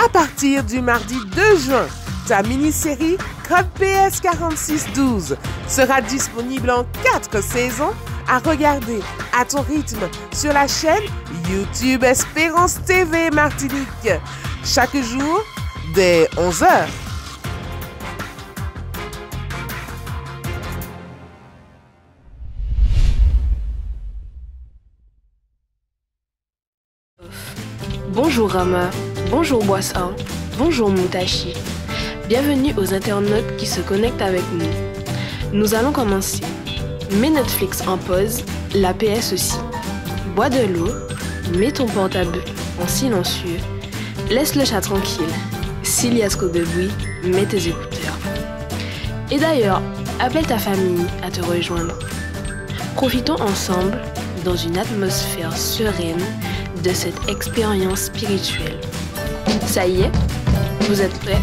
À partir du mardi 2 juin, ta mini-série Code PS 4612 sera disponible en 4 saisons à regarder à ton rythme sur la chaîne YouTube Espérance TV Martinique, chaque jour dès 11h. Bonjour Rama, bonjour Boissin, bonjour Moutachi. Bienvenue aux internautes qui se connectent avec nous. Nous allons commencer. Mets Netflix en pause, la PS aussi. Bois de l'eau, mets ton portable en silencieux, laisse le chat tranquille. S'il y a trop de bruit, mets tes écouteurs. Et d'ailleurs, appelle ta famille à te rejoindre. Profitons ensemble, dans une atmosphère sereine, de cette expérience spirituelle. Ça y est, vous êtes prêts?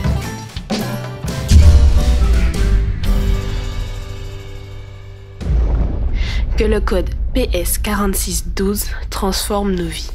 Que le code PS 4612 transforme nos vies.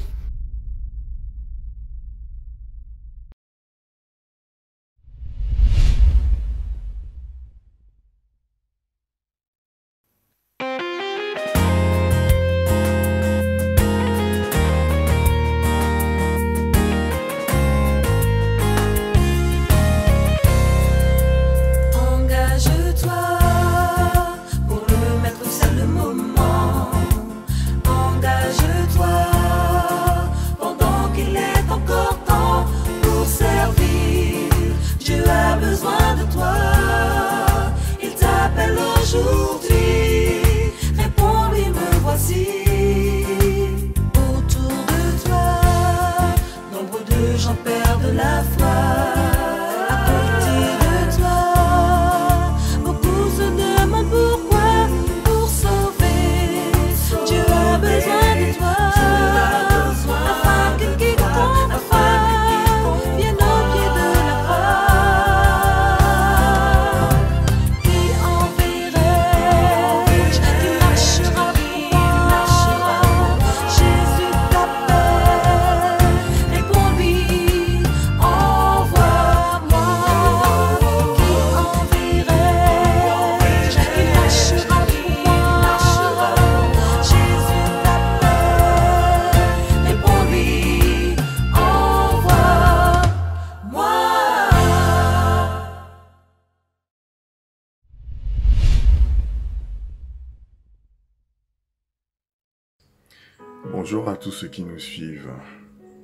Bonjour à tous ceux qui nous suivent,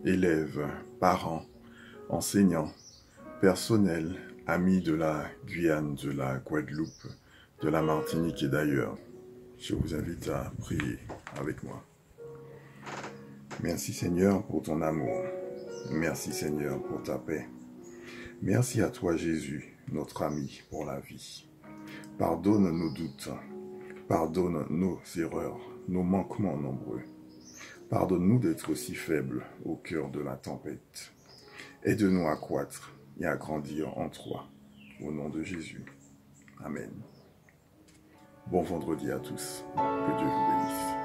élèves, parents, enseignants, personnel, amis de la Guyane, de la Guadeloupe, de la Martinique et d'ailleurs. Je vous invite à prier avec moi. Merci Seigneur pour ton amour. Merci Seigneur pour ta paix. Merci à toi Jésus, notre ami pour la vie. Pardonne nos doutes. Pardonne nos erreurs, nos manquements nombreux. Pardonne-nous d'être si faibles au cœur de la tempête. Aide-nous à croître et à grandir en toi. Au nom de Jésus. Amen. Bon vendredi à tous. Que Dieu vous bénisse.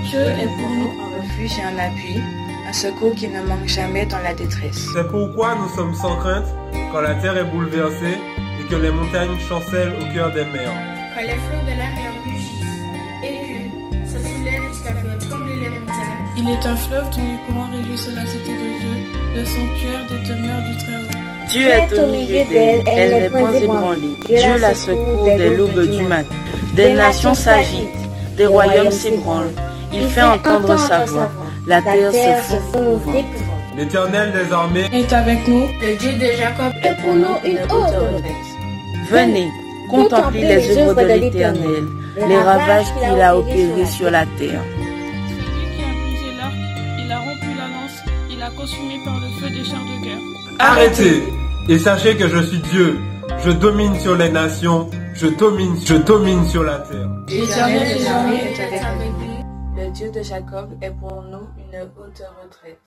Dieu est pour nous un refuge et un appui, un secours qui ne manque jamais dans la détresse. C'est pourquoi nous sommes sans crainte quand la terre est bouleversée et que les montagnes chancellent au cœur des mers. Quand les flots de la mer rugissent et que ça soulève jusqu'à faire trembler les montagnes. Il est un fleuve dont les courants réjouissent la cité de Dieu, le sanctuaire des demeures du Très-Haut. Dieu est au milieu d'elle, elle n'est point ébranlée. Dieu la secourt des l'aube du matin. Des nations s'agitent, des royaumes s'ébranlent. Il fait entendre sa voix, la terre se fout. L'Éternel des armées Est avec nous. Le Dieu de Jacob est pour nous une haute retraite. Venez, contemplez les œuvres de l'Éternel, les ravages qu'il a opérés sur la terre. Celui qui a brisé l'arc, il a rompu la lance, il a consumé par le feu des chars de guerre. Arrêtez et sachez que je suis Dieu. Je domine sur les nations, je domine sur la terre. L'Éternel des armées est avec nous. Le Dieu de Jacob est pour nous une haute retraite.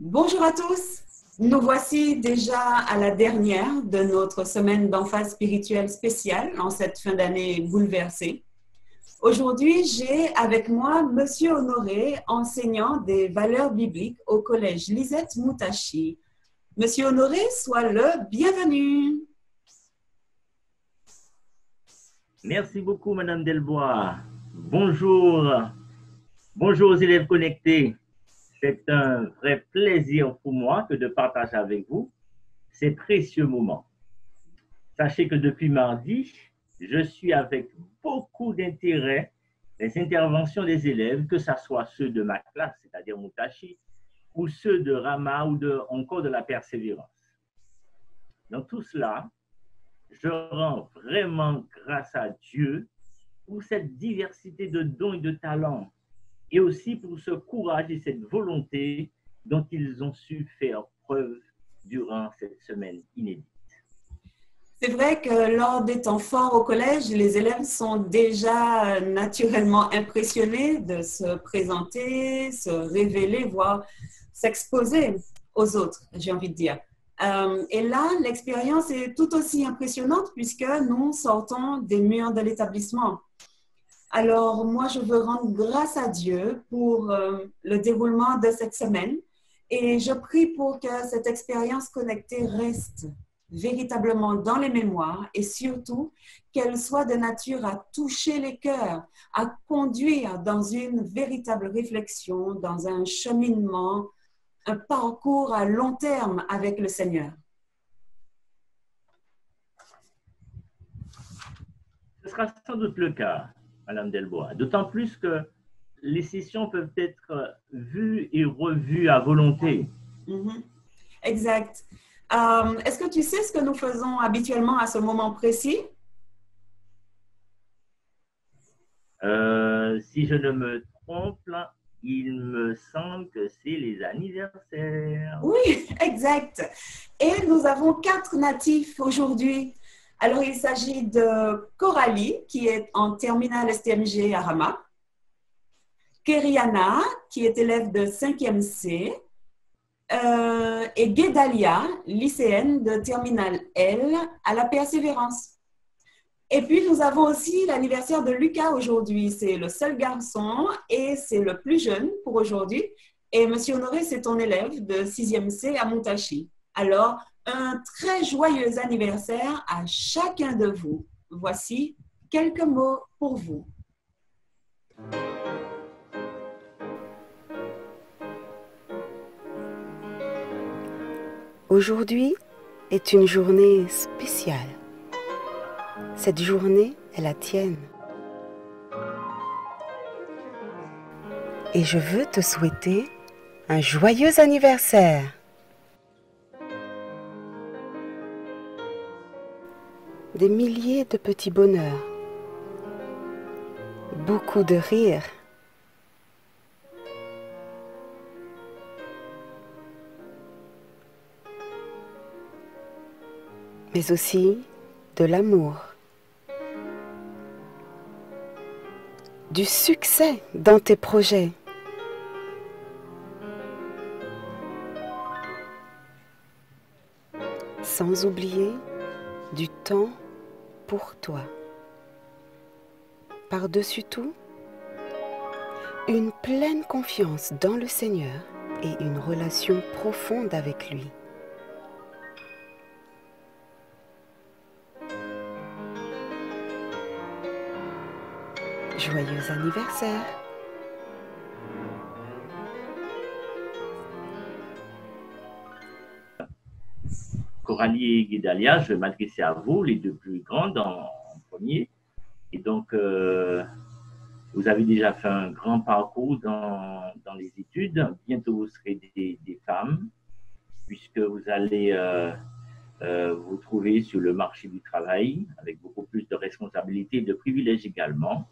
Bonjour à tous, nous voici déjà à la dernière de notre semaine d'emphase spirituelle spéciale en cette fin d'année bouleversée. Aujourd'hui, j'ai avec moi Monsieur Honoré, enseignant des valeurs bibliques au collège Lisette Moutachi. Monsieur Honoré, sois le bienvenu. Merci beaucoup, Madame Delbois. Bonjour. Bonjour aux élèves connectés. C'est un vrai plaisir pour moi que de partager avec vous ces précieux moments. Sachez que depuis mardi, je suis avec beaucoup d'intérêt les interventions des élèves, que ce soit ceux de ma classe, c'est-à-dire Moutachi, ou ceux de Rama ou encore de la Persévérance. Dans tout cela, je rends vraiment grâce à Dieu pour cette diversité de dons et de talents, et aussi pour ce courage et cette volonté dont ils ont su faire preuve durant cette semaine inédite. C'est vrai que lors des temps forts au collège, les élèves sont déjà naturellement impressionnés de se présenter, se révéler, voire s'exposer aux autres, j'ai envie de dire. Et là, l'expérience est tout aussi impressionnante puisque nous sortons des murs de l'établissement. Alors, moi, je veux rendre grâce à Dieu pour le déroulement de cette semaine et je prie pour que cette expérience connectée reste véritablement dans les mémoires et surtout qu'elle soit de nature à toucher les cœurs, à conduire dans une véritable réflexion, dans un cheminement, un parcours à long terme avec le Seigneur. Ce sera sans doute le cas, Madame Delbois, d'autant plus que les sessions peuvent être vues et revues à volonté. Exact. Est-ce que tu sais ce que nous faisons habituellement à ce moment précis? Si je ne me trompe, il me semble que c'est les anniversaires. Oui, exact. Et nous avons 4 natifs aujourd'hui. Alors, il s'agit de Coralie, qui est en terminale STMG à Rama, Keriana, qui est élève de 5e C, et Guédalia, lycéenne de terminale L à la Persévérance. Et puis, nous avons aussi l'anniversaire de Lucas aujourd'hui. C'est le seul garçon et c'est le plus jeune pour aujourd'hui. Et Monsieur Honoré, c'est ton élève de 6e C à Moutachi. Alors, un très joyeux anniversaire à chacun de vous. Voici quelques mots pour vous. Aujourd'hui est une journée spéciale. Cette journée est la tienne. Et je veux te souhaiter un joyeux anniversaire. Des milliers de petits bonheurs. Beaucoup de rires. Mais aussi de l'amour, du succès dans tes projets, sans oublier du temps pour toi. Par-dessus tout, une pleine confiance dans le Seigneur et une relation profonde avec lui. Joyeux anniversaire! Coralie et Guédalia, je vais m'adresser à vous, les deux plus grandes en premier. Et donc, vous avez déjà fait un grand parcours dans les études. Bientôt, vous serez des femmes, puisque vous allez vous trouver sur le marché du travail, avec beaucoup plus de responsabilités et de privilèges également.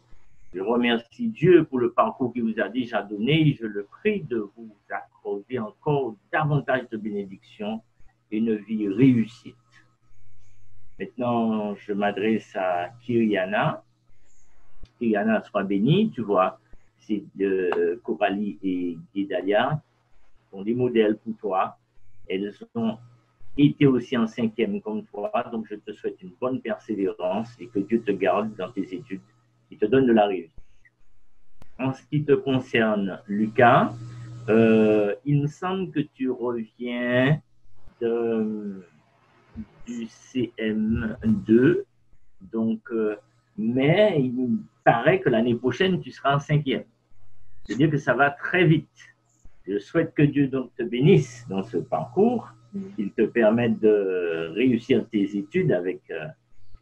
Je remercie Dieu pour le parcours qu'il vous a déjà donné. Je le prie de vous accorder encore davantage de bénédictions et une vie réussie. Maintenant, je m'adresse à Kyriana. Kyriana, sois bénie. Tu vois, c'est Coralie et Guédalia sont des modèles pour toi. Elles ont été aussi en 5e comme toi. Donc, je te souhaite une bonne persévérance et que Dieu te garde dans tes études et te donne de la réussite. En ce qui te concerne, Lucas, il me semble que tu reviens du CM2, donc, mais il me paraît que l'année prochaine, tu seras en 5e. C'est-à-dire que ça va très vite. Je souhaite que Dieu donc te bénisse dans ce parcours, qu'il te permette de réussir tes études avec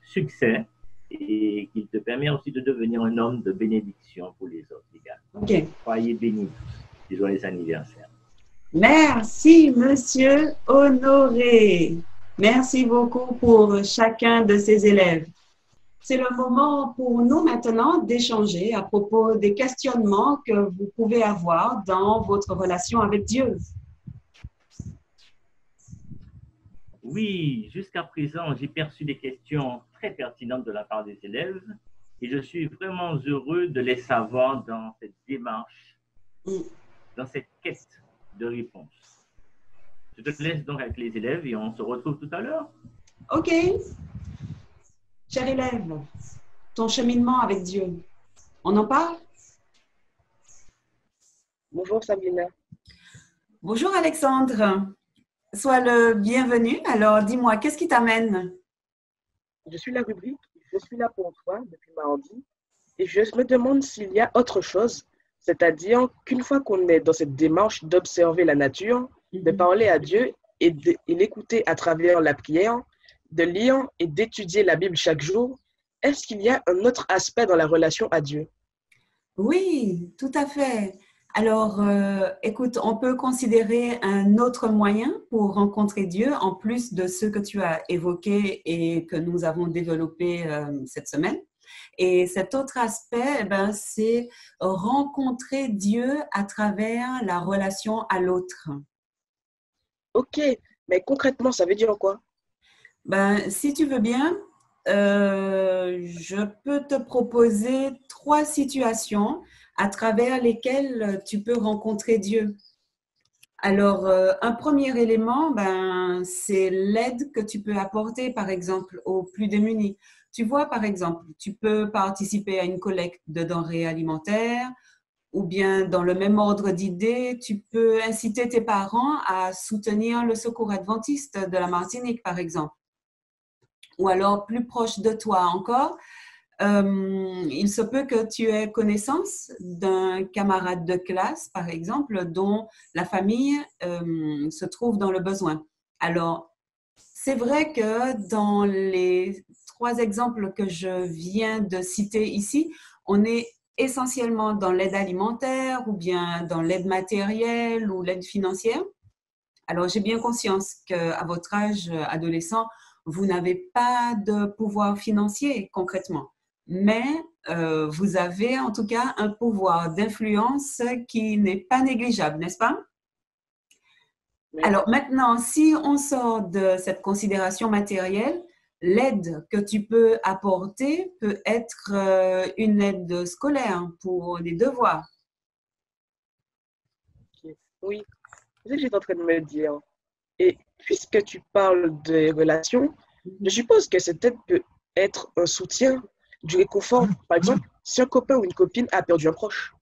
succès et qu'il te permette aussi de devenir un homme de bénédiction pour les autres également. Ok. Soyez bénis. Joyeux anniversaire. Merci, Monsieur Honoré. Merci beaucoup pour chacun de ces élèves. C'est le moment pour nous maintenant d'échanger à propos des questionnements que vous pouvez avoir dans votre relation avec Dieu. Oui, jusqu'à présent, j'ai perçu des questions très pertinentes de la part des élèves et je suis vraiment heureux de les savoir dans cette démarche, dans cette quête de réponse. Je te laisse donc avec les élèves et on se retrouve tout à l'heure. OK. Cher élève, ton cheminement avec Dieu, on en parle? Bonjour Sabrina. Bonjour Alexandre. Sois le bienvenu. Alors, dis-moi, qu'est-ce qui t'amène? Je suis la rubrique « Je suis là pour toi » depuis mardi et je me demande s'il y a autre chose, c'est-à-dire qu'une fois qu'on est dans cette démarche d'observer la nature, de parler à Dieu et l'écouter à travers la prière, de lire et d'étudier la Bible chaque jour, est-ce qu'il y a un autre aspect dans la relation à Dieu? Oui, tout à fait. Alors, écoute, on peut considérer un autre moyen pour rencontrer Dieu, en plus de ceux que tu as évoqués et que nous avons développés cette semaine. Et cet autre aspect, c'est rencontrer Dieu à travers la relation à l'autre. Ok, mais concrètement, ça veut dire quoi? Si tu veux bien, je peux te proposer 3 situations à travers lesquelles tu peux rencontrer Dieu. Alors, un premier élément, c'est l'aide que tu peux apporter, par exemple, aux plus démunis. Tu vois, par exemple, tu peux participer à une collecte de denrées alimentaires ou bien, dans le même ordre d'idées, tu peux inciter tes parents à soutenir le Secours adventiste de la Martinique, par exemple. Ou alors, plus proche de toi encore, il se peut que tu aies connaissance d'un camarade de classe, par exemple, dont la famille se trouve dans le besoin. Alors, c'est vrai que dans les 3 exemples que je viens de citer ici, on est essentiellement dans l'aide alimentaire ou bien dans l'aide matérielle ou l'aide financière. Alors, j'ai bien conscience qu'à votre âge adolescent, vous n'avez pas de pouvoir financier concrètement. Mais vous avez en tout cas un pouvoir d'influence qui n'est pas négligeable, n'est-ce pas? Oui. Alors maintenant, si on sort de cette considération matérielle, l'aide que tu peux apporter peut être une aide scolaire pour les devoirs. Oui, c'est ce que j'étais en train de me dire. Et puisque tu parles des relations, Je suppose que cette aide peut être un soutien, du réconfort. Par exemple, si un copain ou une copine a perdu un proche.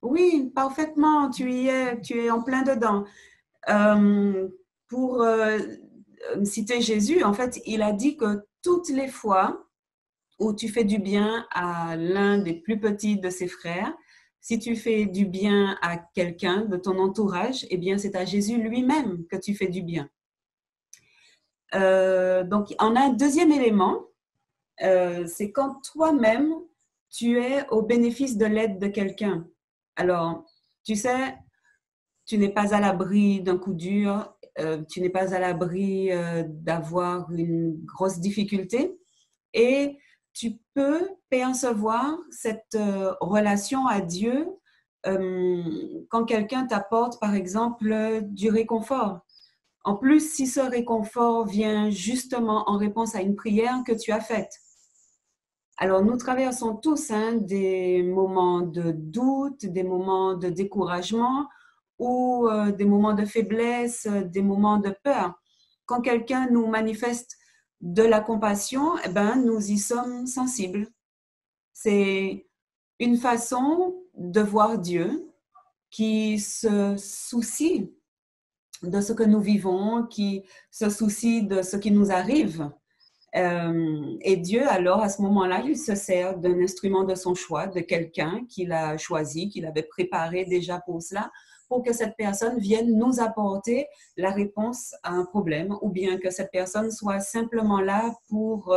Oui, parfaitement, tu es en plein dedans. Pour citer Jésus, en fait, il a dit que toutes les fois où tu fais du bien à l'un des plus petits de ses frères, si tu fais du bien à quelqu'un de ton entourage, eh bien, c'est à Jésus lui-même que tu fais du bien. Donc, on a un deuxième élément, c'est quand toi-même, tu es au bénéfice de l'aide de quelqu'un. Alors, tu sais, tu n'es pas à l'abri d'un coup dur, tu n'es pas à l'abri d'avoir une grosse difficulté et tu peux percevoir cette relation à Dieu quand quelqu'un t'apporte, par exemple, du réconfort. En plus, si ce réconfort vient justement en réponse à une prière que tu as faite. Alors, nous traversons tous des moments de doute, des moments de découragement ou des moments de faiblesse, des moments de peur. Quand quelqu'un nous manifeste de la compassion, eh ben, nous y sommes sensibles. C'est une façon de voir Dieu qui se soucie de ce que nous vivons, qui se soucie de ce qui nous arrive. Et Dieu, alors, à ce moment-là, il se sert d'un instrument de son choix, de quelqu'un qu'il a choisi, qu'il avait préparé déjà pour cela, pour que cette personne vienne nous apporter la réponse à un problème, ou bien que cette personne soit simplement là pour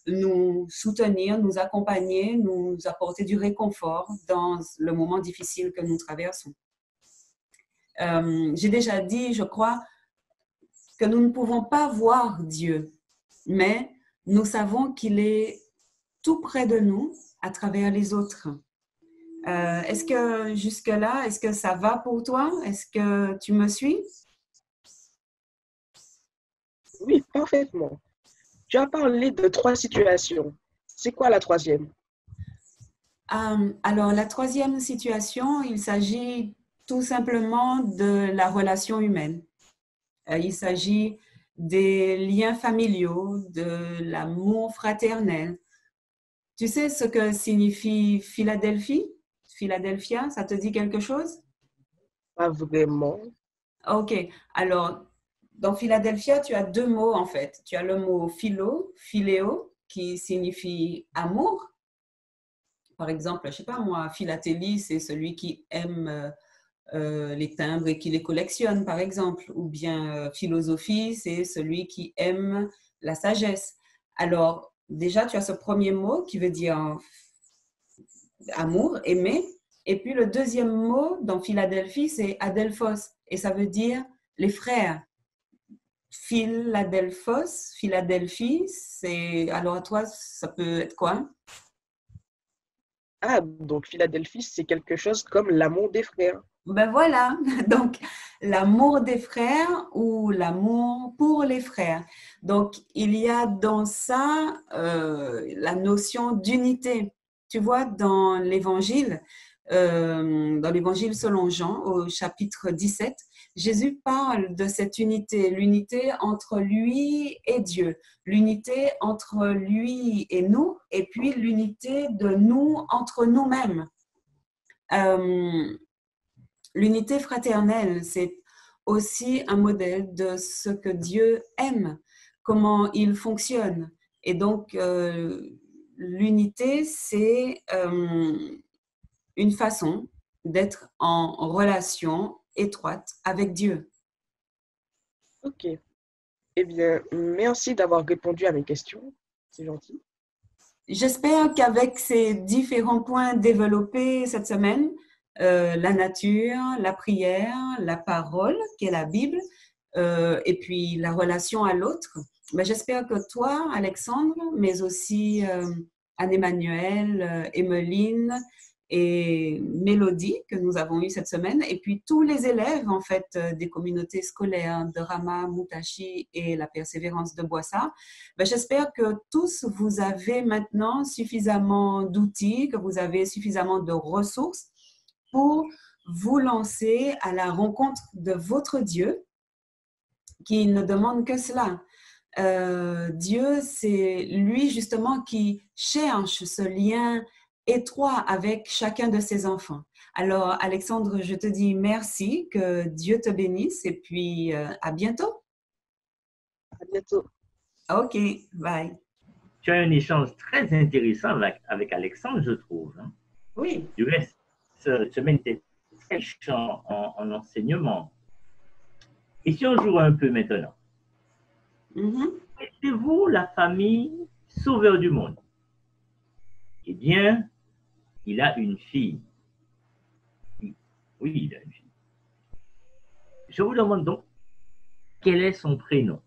nous soutenir, nous accompagner, nous apporter du réconfort dans le moment difficile que nous traversons. J'ai déjà dit, je crois, que nous ne pouvons pas voir Dieu, mais nous savons qu'il est tout près de nous à travers les autres. Est-ce que jusque-là, est-ce que ça va pour toi? Est-ce que tu me suis? Oui, parfaitement. Tu as parlé de 3 situations. C'est quoi la troisième? Alors, la troisième situation, il s'agit tout simplement de la relation humaine. Il s'agit des liens familiaux, de l'amour fraternel. Tu sais ce que signifie Philadelphie? Philadelphia, ça te dit quelque chose? Pas vraiment. Ok, alors dans Philadelphia, tu as 2 mots en fait. Tu as le mot philéo, qui signifie amour. Par exemple, je ne sais pas moi, philatélie, c'est celui qui aime les timbres et qui les collectionne, par exemple. Ou bien philosophie, c'est celui qui aime la sagesse. Alors, déjà, tu as ce premier mot qui veut dire amour, aimer. Et puis, le deuxième mot dans Philadelphie, c'est adelphos. Et ça veut dire les frères. Philadelphie, c'est... Alors, à toi, ça peut être quoi? Ah, donc Philadelphie, c'est quelque chose comme l'amour des frères. Ben voilà, donc l'amour des frères ou l'amour pour les frères. Donc, il y a dans ça la notion d'unité. Tu vois, dans l'évangile selon Jean, au chapitre 17, Jésus parle de cette unité, l'unité entre lui et Dieu, l'unité entre lui et nous, et puis l'unité de nous entre nous-mêmes. L'unité fraternelle, c'est aussi un modèle de ce que Dieu aime, comment il fonctionne. Et donc, l'unité, c'est une façon d'être en relation étroite avec Dieu. Ok. Eh bien, merci d'avoir répondu à mes questions. C'est gentil. J'espère qu'avec ces différents points développés cette semaine, la nature, la prière, la parole, qui est la Bible, et puis la relation à l'autre, ben, j'espère que toi, Alexandre, mais aussi Anne-Emmanuel, Emmeline et Mélodie, que nous avons eu cette semaine, et puis tous les élèves, en fait, des communautés scolaires de Rama, Moutachi et la Persévérance de Boissa, ben, j'espère que tous, vous avez maintenant suffisamment d'outils, que vous avez suffisamment de ressources pour vous lancer à la rencontre de votre Dieu, qui ne demande que cela, Dieu, c'est lui justement qui cherche ce lien étroit avec chacun de ses enfants. Alors, Alexandre, je te dis merci, que Dieu te bénisse et puis à bientôt. À bientôt. OK, bye. Tu as un échange très intéressant avec Alexandre, je trouve. Hein. Oui. Du reste, cette semaine était très riche en enseignement. Et si on joue un peu maintenant, mettez-vous la famille Sauveur du monde. Eh bien, il a une fille. Oui, il a une fille. Je vous demande donc, quel est son prénom?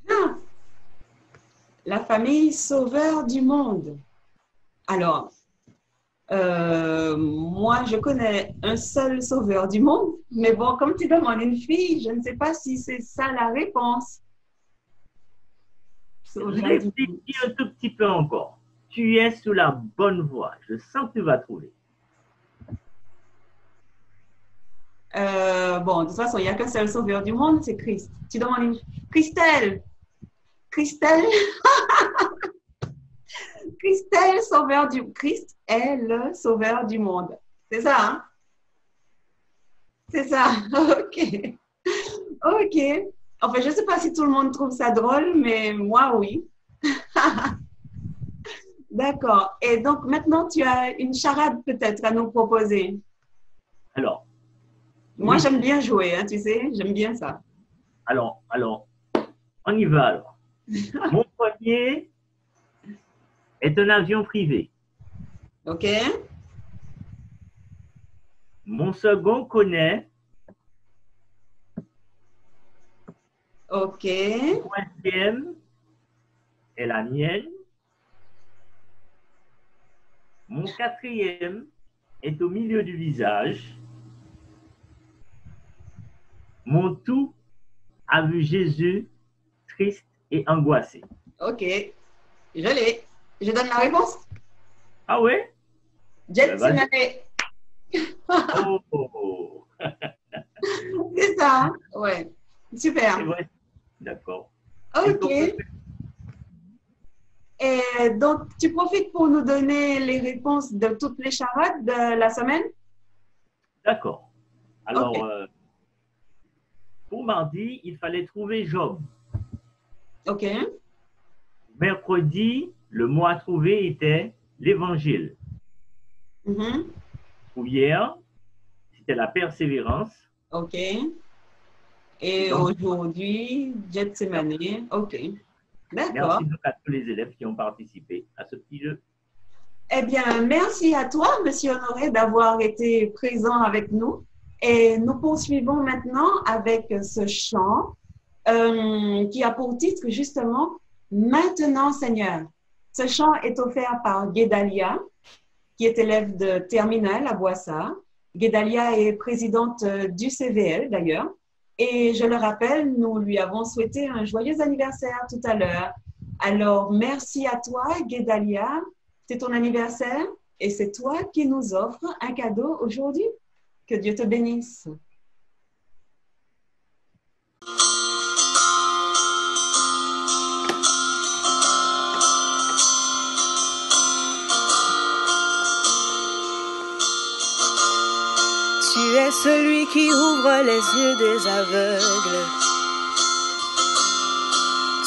Ah, la famille Sauveur du monde. Alors, moi, je connais un seul Sauveur du monde, mais bon, comme tu demandes une fille, je ne sais pas si c'est ça la réponse. Réfléchis un tout petit peu encore. Tu es sous la bonne voie. Je sens que tu vas trouver. Bon, de toute façon, il n'y a qu'un seul Sauveur du monde, c'est Christ. Tu demandes une... Christelle. Christelle. Christelle, Sauveur du... Christ est le Sauveur du monde. C'est ça, hein? C'est ça. OK. OK. Enfin, je ne sais pas si tout le monde trouve ça drôle, mais moi, oui. D'accord. Et donc, maintenant, tu as une charade peut-être à nous proposer. Alors. Moi, oui. J'aime bien jouer, hein, tu sais. J'aime bien ça. Alors, on y va alors. Mon premier est un avion privé. OK. Mon second connaît. OK. Le troisième est la mienne. Mon quatrième est au milieu du visage. Mon tout a vu Jésus triste et angoissé. OK. Je l'ai. Je donne la réponse. Ah oui? Gethsemane. Oh. C'est ça. Ouais. Super. C'est vrai. D'accord. OK. Et donc, tu profites pour nous donner les réponses de toutes les charades de la semaine? D'accord. Alors, okay. Pour mardi, il fallait trouver Job. OK. Mercredi, le mot à trouver était l'Évangile. Pour hier, c'était la persévérance. OK. Et aujourd'hui, Gethsemane. OK. D'accord. Merci à tous les élèves qui ont participé à ce petit jeu. Eh bien, merci à toi, Monsieur Honoré, d'avoir été présent avec nous. Et nous poursuivons maintenant avec ce chant qui a pour titre justement « Maintenant, Seigneur ». Ce chant est offert par Guédalia, qui est élève de terminale à Boissard. Guédalia est présidente du CVL d'ailleurs. Et je le rappelle, nous lui avons souhaité un joyeux anniversaire tout à l'heure. Alors, merci à toi, Guédalia. C'est ton anniversaire et c'est toi qui nous offre un cadeau aujourd'hui. Que Dieu te bénisse. Tu es celui qui ouvre les yeux des aveugles.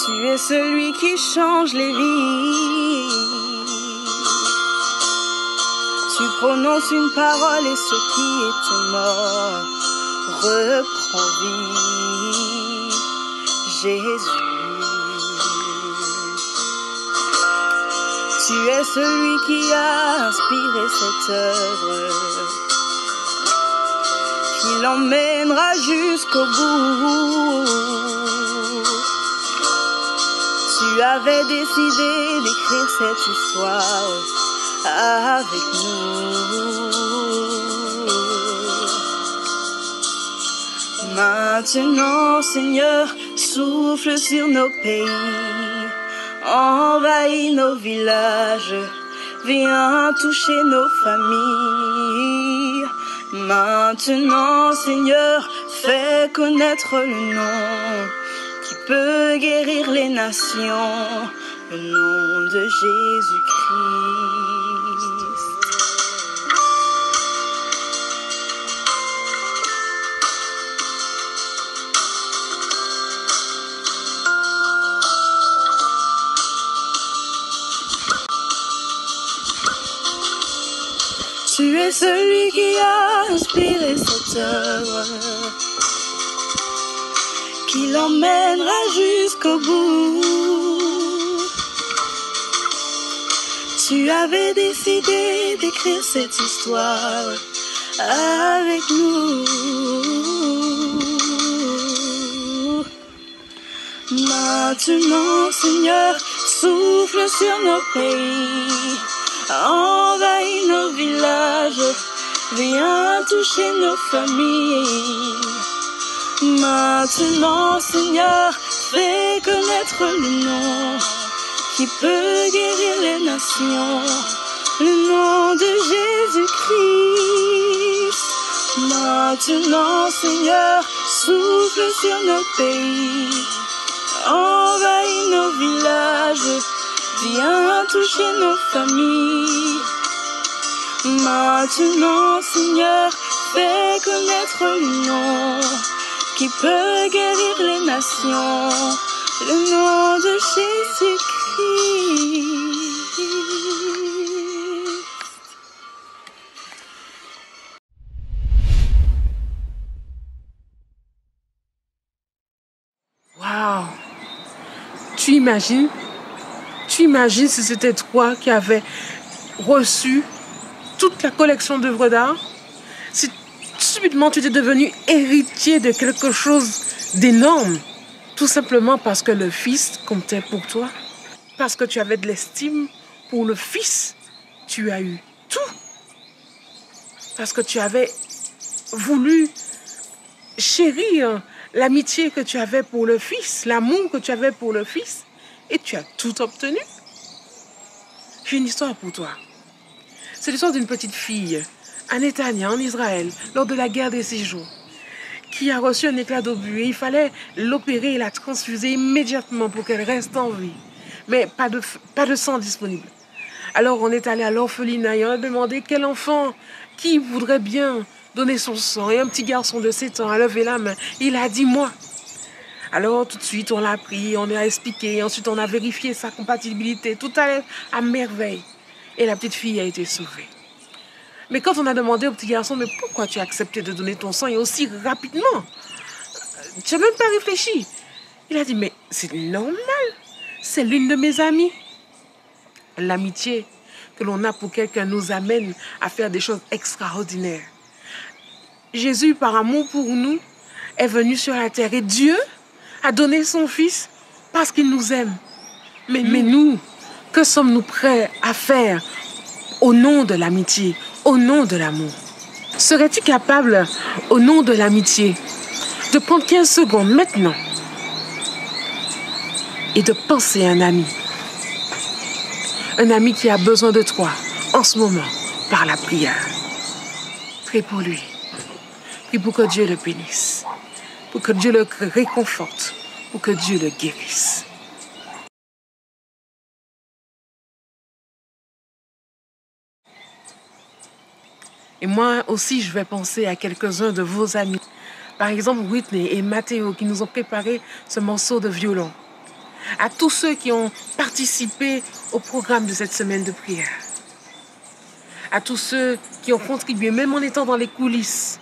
Tu es celui qui change les vies. Tu prononces une parole et ce qui était mort reprend vie. Jésus. Tu es celui qui a inspiré cette œuvre, qui l'emmènera jusqu'au bout. Tu avais décidé d'écrire cette histoire avec nous. Maintenant, Seigneur, souffle sur nos pays, envahis nos villages, viens toucher nos familles. Maintenant, Seigneur, fais connaître le nom qui peut guérir les nations, le nom de Jésus-Christ. Tu es celui qui a inspiré cette œuvre, qui l'emmènera jusqu'au bout. Tu avais décidé d'écrire cette histoire avec nous. Maintenant, Seigneur, souffle sur nos pays, envahis nos villages, viens toucher nos familles. Maintenant, Seigneur, fais connaître le nom qui peut guérir les nations, le nom de Jésus-Christ. Maintenant, Seigneur, souffle sur nos pays, envahis nos villages, viens toucher nos familles. Maintenant, Seigneur, fais connaître le nom qui peut guérir les nations, le nom de Jésus-Christ. Waouh! Tu imagines si c'était toi qui avais reçu toute la collection d'œuvres d'art? Si subitement tu étais devenu héritier de quelque chose d'énorme, tout simplement parce que le Fils comptait pour toi, parce que tu avais de l'estime pour le Fils, tu as eu tout. Parce que tu avais voulu chérir l'amitié que tu avais pour le Fils, l'amour que tu avais pour le Fils, et tu as tout obtenu. J'ai une histoire pour toi. C'est l'histoire d'une petite fille à Netanya, en Israël, lors de la guerre des 6 jours, qui a reçu un éclat d'obus et il fallait l'opérer et la transfuser immédiatement pour qu'elle reste en vie. Mais pas de sang disponible. Alors on est allé à l'orphelinat et on a demandé quel enfant qui voudrait bien donner son sang. Et un petit garçon de 7 ans a levé la main. Il a dit moi. Alors tout de suite on l'a pris, on lui a expliqué, et ensuite on a vérifié sa compatibilité. Tout allait à merveille. Et la petite fille a été sauvée. Mais quand on a demandé au petit garçon, mais pourquoi tu as accepté de donner ton sang et aussi rapidement? Tu n'as même pas réfléchi. Il a dit, mais c'est normal. C'est l'une de mes amies. L'amitié que l'on a pour quelqu'un nous amène à faire des choses extraordinaires. Jésus, par amour pour nous, est venu sur la terre. Et Dieu a donné son Fils parce qu'il nous aime. Mais nous, que sommes-nous prêts à faire au nom de l'amitié, au nom de l'amour? Serais-tu capable, au nom de l'amitié, de prendre 15 secondes maintenant et de penser à un ami qui a besoin de toi en ce moment par la prière? Prie pour lui. Prie pour que Dieu le bénisse, pour que Dieu le réconforte, pour que Dieu le guérisse. Et moi aussi, je vais penser à quelques-uns de vos amis. Par exemple, Whitney et Mathéo qui nous ont préparé ce morceau de violon. À tous ceux qui ont participé au programme de cette semaine de prière. À tous ceux qui ont contribué, même en étant dans les coulisses.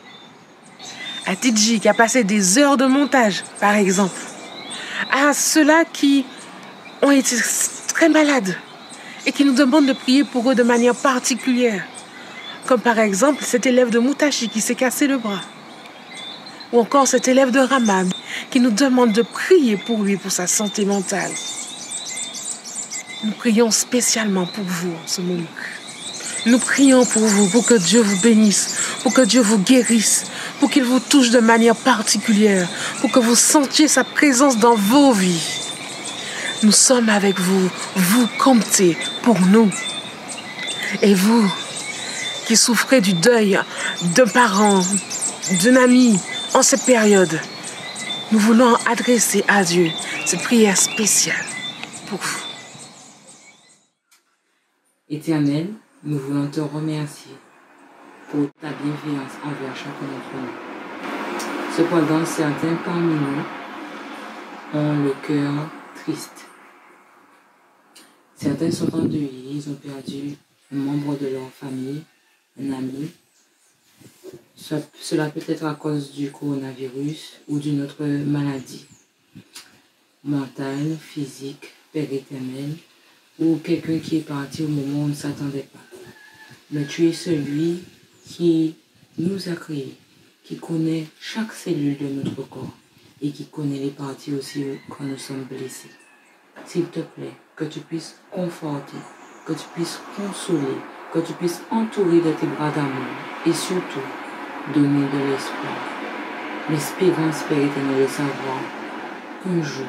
À Tidji qui a passé des heures de montage, par exemple. À ceux-là qui ont été très malades et qui nous demandent de prier pour eux de manière particulière. Comme par exemple cet élève de Moutachi qui s'est cassé le bras. Ou encore cet élève de Ramad qui nous demande de prier pour lui, pour sa santé mentale. Nous prions spécialement pour vous en ce moment. Nous prions pour vous, pour que Dieu vous bénisse, pour que Dieu vous guérisse, pour qu'il vous touche de manière particulière, pour que vous sentiez sa présence dans vos vies. Nous sommes avec vous, vous comptez pour nous. Et vous qui souffrez du deuil d'un parent, d'un ami en cette période, nous voulons adresser à Dieu cette prière spéciale pour vous. Éternel, nous voulons te remercier pour ta bienveillance envers chacun d'entre nous. Cependant, certains parmi nous ont le cœur triste. Certains sont endeuillés, ils ont perdu un membre de leur famille, un ami. Cela peut être à cause du coronavirus ou d'une autre maladie mentale, physique, Père éternel, ou quelqu'un qui est parti au moment où on ne s'attendait pas. Mais tu es celui qui nous a créés, qui connaît chaque cellule de notre corps et qui connaît les parties aussi quand nous sommes blessés. S'il te plaît, que tu puisses conforter, que tu puisses consoler, que tu puisses entourer de tes bras d'amour et surtout donner de l'espoir. L'espérance, Père éternel, de savoir qu'un jour,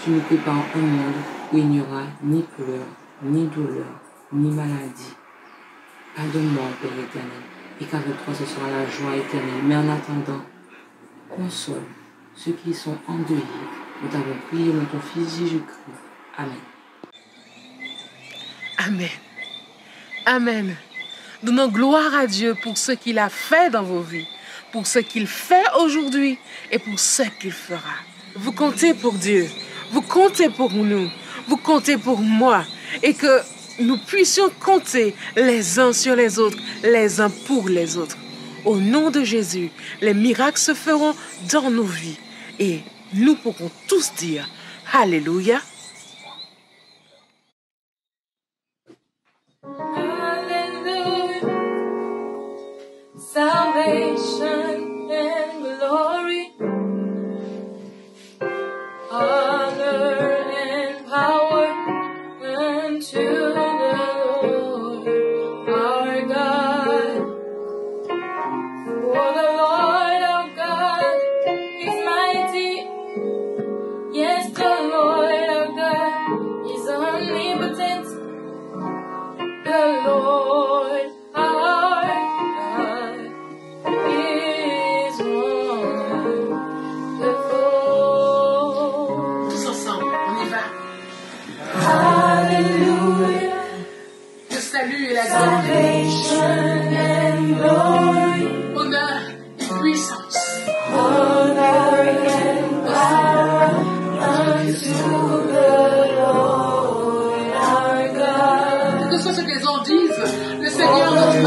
tu nous prépares un monde où il n'y aura ni pleurs, ni douleur, ni maladie. Pas de mort, Père éternel, et qu'avec toi ce sera la joie éternelle. Mais en attendant, console ceux qui sont endeuillés. Nous t'avons prié dans ton Fils Jésus-Christ. Amen. Amen. Amen. Donnons gloire à Dieu pour ce qu'il a fait dans vos vies, pour ce qu'il fait aujourd'hui et pour ce qu'il fera. Vous comptez pour Dieu, vous comptez pour nous, vous comptez pour moi et que nous puissions compter les uns sur les autres, les uns pour les autres. Au nom de Jésus, les miracles se feront dans nos vies et nous pourrons tous dire Alléluia. Salvation and glory, honor and power unto the Lord our God. For the Lord our God is mighty. Yes, the Lord our God is omnipotent. The Lord our God is wonderful. Tous ensemble, on y va. Hallelujah. Le salut et la glory, honneur et puissance. honor and power unto the Lord our God. Que ce soit ce que les gens disent, le Seigneur notre Dieu.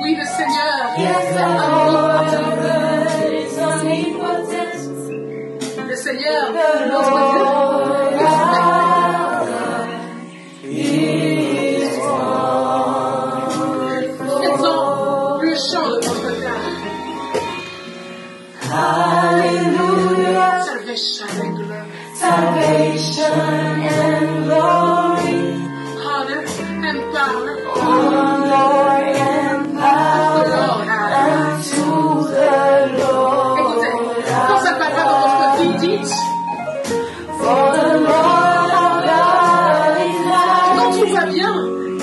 Oui, le Seigneur. Yes, the Lord our God is omnipotent. Le Seigneur, The notre Lord Dieu. our God is wonderful. Faisons le chant de notre gloire. Hallelujah. Salvation and glory. Salvation and glory, Honor and power. honor and power unto the Lord. Écoutez, quand ça parle pas dans votre vie, dites. For the Lord our God is Quand tout mighty. va bien,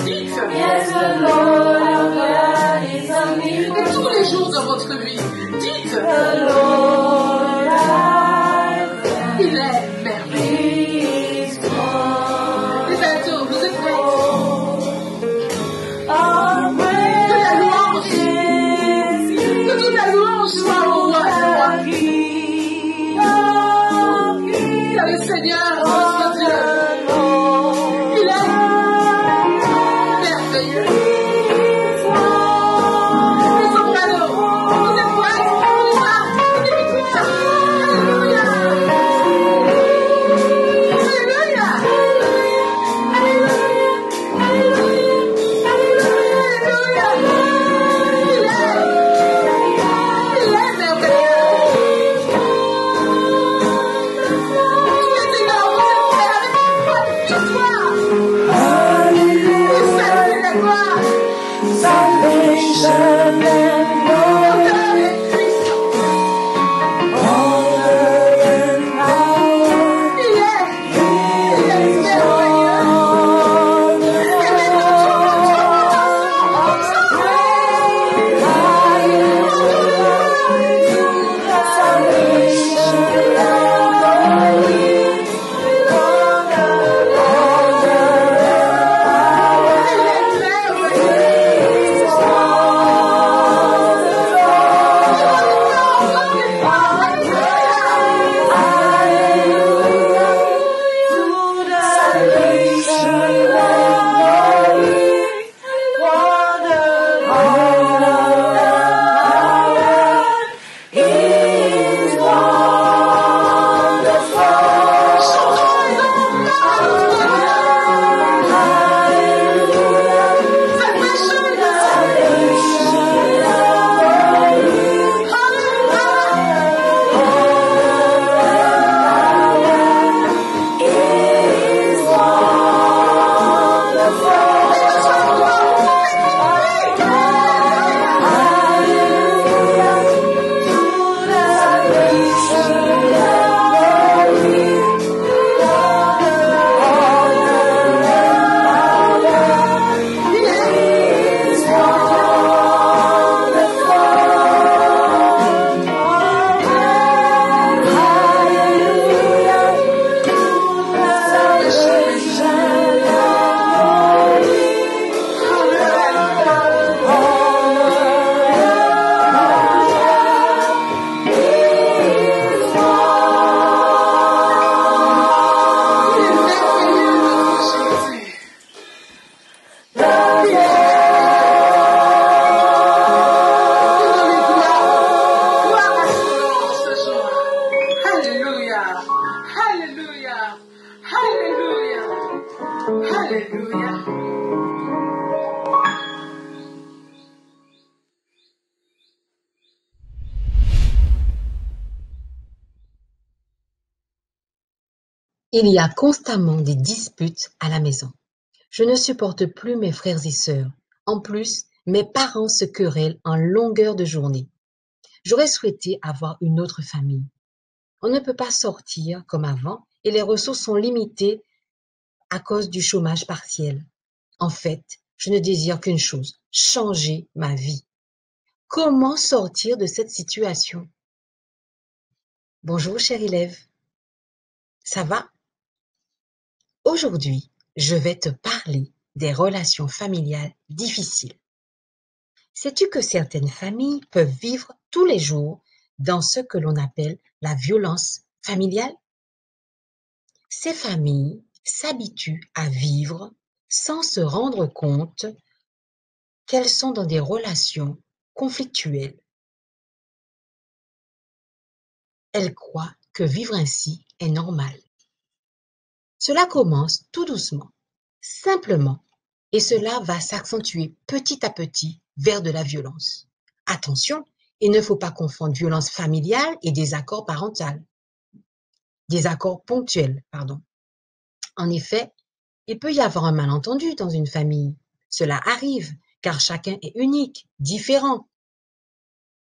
dites. Yes, the Lord our God is omnipotent. Et tous les jours de votre vie, dites. The Lord our God Il est merveilleux. is wonderful. Les adultes, vous êtes prêts? All Que la louange, que toute la louange soit au roi des rois. Car le Seigneur, notre Dieu, il est merveilleux. Les sopranos, vous êtes prêts? On y va. Il y a constamment des disputes à la maison. Je ne supporte plus mes frères et sœurs. En plus, mes parents se querellent en longueur de journée. J'aurais souhaité avoir une autre famille. On ne peut pas sortir comme avant et les ressources sont limitées à cause du chômage partiel. En fait, je ne désire qu'une chose, changer ma vie. Comment sortir de cette situation? Bonjour, cher élève. Ça va? Aujourd'hui, je vais te parler des relations familiales difficiles. Sais-tu que certaines familles peuvent vivre tous les jours dans ce que l'on appelle la violence familiale? Ces familles s'habituent à vivre sans se rendre compte qu'elles sont dans des relations conflictuelles. Elles croient que vivre ainsi est normal. Cela commence tout doucement, simplement, et cela va s'accentuer petit à petit vers de la violence. Attention, il ne faut pas confondre violence familiale et désaccord parental. Désaccord ponctuel, pardon. En effet, il peut y avoir un malentendu dans une famille. Cela arrive, car chacun est unique, différent.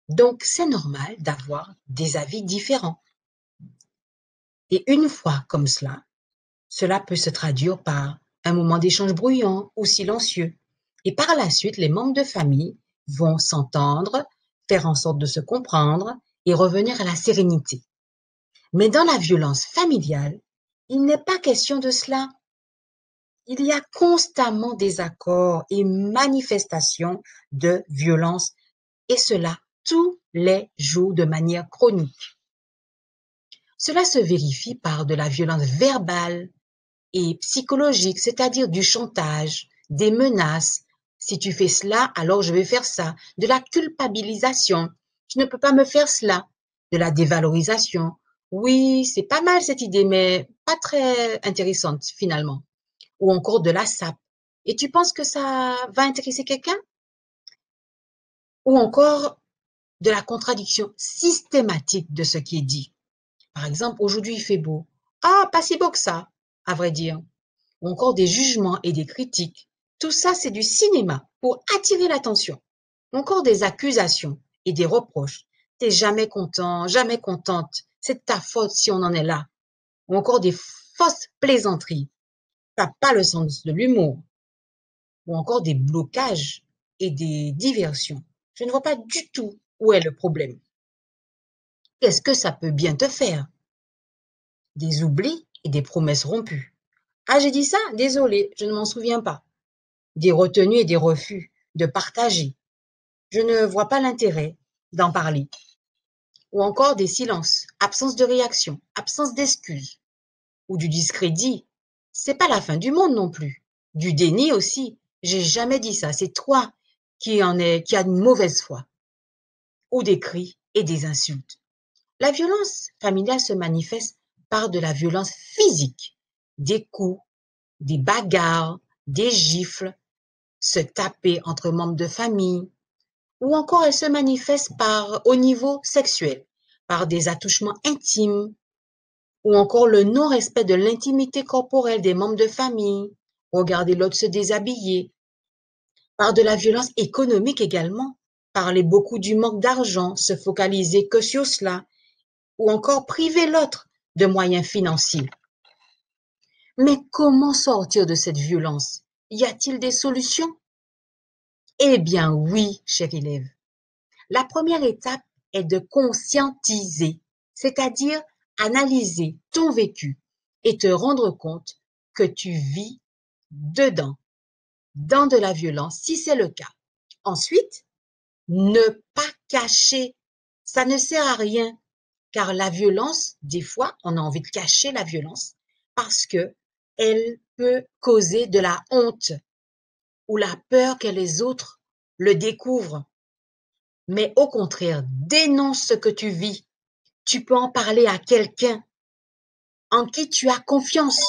Donc, c'est normal d'avoir des avis différents. Et une fois comme cela peut se traduire par un moment d'échange bruyant ou silencieux. Et par la suite, les membres de famille vont s'entendre, faire en sorte de se comprendre et revenir à la sérénité. Mais dans la violence familiale, il n'est pas question de cela. Il y a constamment des accords et manifestations de violence, et cela tous les jours de manière chronique. Cela se vérifie par de la violence verbale et psychologique, c'est-à-dire du chantage, des menaces. Si tu fais cela, alors je vais faire ça. De la culpabilisation. Tu ne peux pas me faire cela. De la dévalorisation. Oui, c'est pas mal cette idée, mais pas très intéressante finalement. Ou encore de la sape. Et tu penses que ça va intéresser quelqu'un? Ou encore de la contradiction systématique de ce qui est dit. Par exemple, aujourd'hui il fait beau. Ah, pas si beau que ça, à vrai dire. Ou encore des jugements et des critiques. Tout ça, c'est du cinéma pour attirer l'attention. Ou encore des accusations et des reproches. T'es jamais content, jamais contente. C'est de ta faute si on en est là. Ou encore des fausses plaisanteries. T'as pas le sens de l'humour. Ou encore des blocages et des diversions. Je ne vois pas du tout où est le problème. Qu'est-ce que ça peut bien te faire? Des oublis et des promesses rompues. Ah, j'ai dit ça? Désolé, je ne m'en souviens pas. Des retenues et des refus de partager. Je ne vois pas l'intérêt d'en parler. Ou encore des silences, absence de réaction, absence d'excuses. Ou du discrédit. C'est pas la fin du monde non plus. Du déni aussi. J'ai jamais dit ça. C'est toi qui a une mauvaise foi. Ou des cris et des insultes. La violence familiale se manifeste par de la violence physique. Des coups, des bagarres, des gifles, se taper entre membres de famille, ou encore elle se manifeste au niveau sexuel, par des attouchements intimes, ou encore le non-respect de l'intimité corporelle des membres de famille, regarder l'autre se déshabiller, par de la violence économique également, parler beaucoup du manque d'argent, se focaliser que sur cela, ou encore priver l'autre de moyens financiers. Mais comment sortir de cette violence? Y a-t-il des solutions? Eh bien oui, cher élève. La première étape est de conscientiser, c'est-à-dire analyser ton vécu et te rendre compte que tu vis dedans, dans de la violence, si c'est le cas. Ensuite, ne pas cacher, ça ne sert à rien, car la violence, des fois, on a envie de cacher la violence parce que elle peut causer de la honte ou la peur que les autres le découvrent. Mais au contraire, dénonce ce que tu vis. Tu peux en parler à quelqu'un en qui tu as confiance.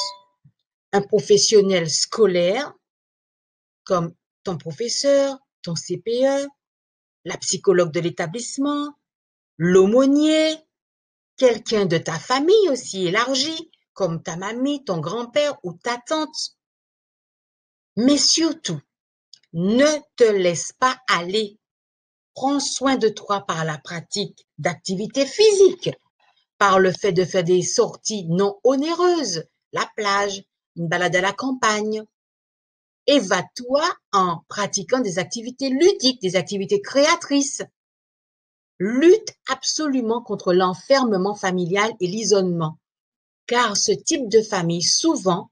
Un professionnel scolaire, comme ton professeur, ton CPE, la psychologue de l'établissement, l'aumônier, quelqu'un de ta famille aussi élargie, comme ta mamie, ton grand-père ou ta tante. Mais surtout, ne te laisse pas aller. Prends soin de toi par la pratique d'activités physiques, par le fait de faire des sorties non onéreuses, la plage, une balade à la campagne. Évade-toi en pratiquant des activités ludiques, des activités créatrices. Lutte absolument contre l'enfermement familial et l'isolement, car ce type de famille, souvent,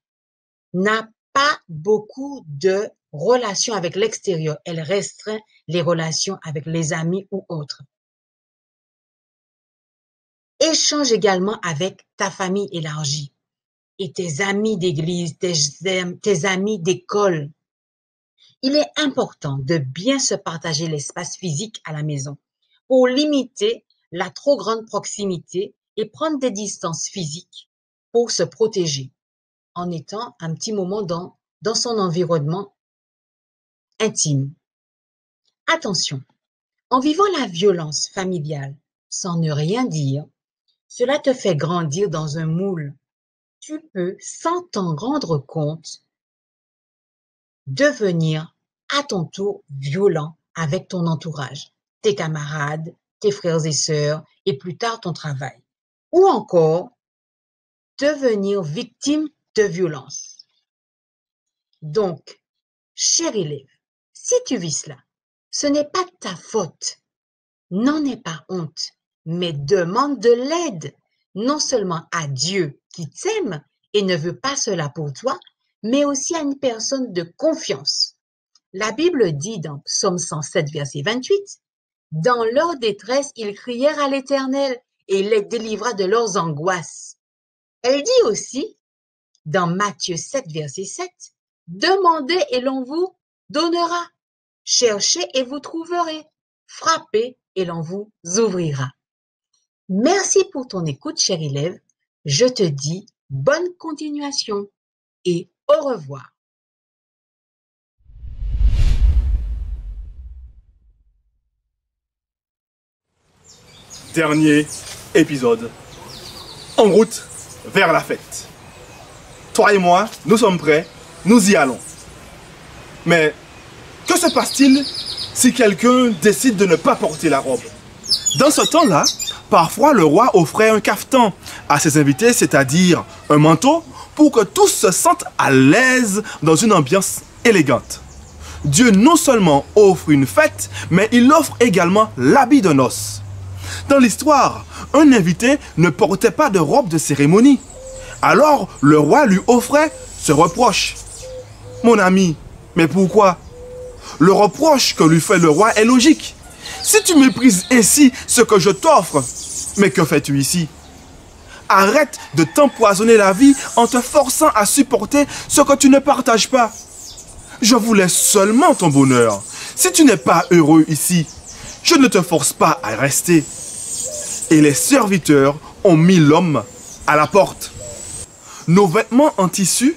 n'a pas beaucoup de relations avec l'extérieur. Elle restreint les relations avec les amis ou autres. Échange également avec ta famille élargie et tes amis d'église, tes amis d'école. Il est important de bien se partager l'espace physique à la maison pour limiter la trop grande proximité et prendre des distances physiques pour se protéger en étant un petit moment dans son environnement intime. Attention, en vivant la violence familiale sans ne rien dire, cela te fait grandir dans un moule. Tu peux, sans t'en rendre compte, devenir à ton tour violent avec ton entourage, tes camarades, tes frères et sœurs et plus tard ton travail. Ou encore, devenir victime de violence. Donc, cher élève, si tu vis cela, ce n'est pas ta faute. N'en aie pas honte, mais demande de l'aide, non seulement à Dieu qui t'aime et ne veut pas cela pour toi, mais aussi à une personne de confiance. La Bible dit dans Psaume 107, verset 28, « Dans leur détresse, ils crièrent à l'Éternel et il les délivra de leurs angoisses. » Elle dit aussi, dans Matthieu 7, verset 7, « Demandez et l'on vous donnera. Cherchez et vous trouverez. Frappez et l'on vous ouvrira. » Merci pour ton écoute, cher élève. Je te dis bonne continuation et au revoir. Dernier épisode. En route vers la fête. Toi et moi, nous sommes prêts, nous y allons. Mais que se passe-t-il si quelqu'un décide de ne pas porter la robe? Dans ce temps-là, parfois le roi offrait un cafetan à ses invités, c'est-à-dire un manteau, pour que tous se sentent à l'aise dans une ambiance élégante. Dieu non seulement offre une fête, mais il offre également l'habit de noces. Dans l'histoire, un invité ne portait pas de robe de cérémonie. Alors le roi lui offrait ce reproche. « Mon ami, mais pourquoi ? Le reproche que lui fait le roi est logique. Si tu méprises ainsi ce que je t'offre, mais que fais-tu ici ? Arrête de t'empoisonner la vie en te forçant à supporter ce que tu ne partages pas. Je voulais seulement ton bonheur. Si tu n'es pas heureux ici, je ne te force pas à rester. » Et les serviteurs ont mis l'homme à la porte. Nos vêtements en tissu,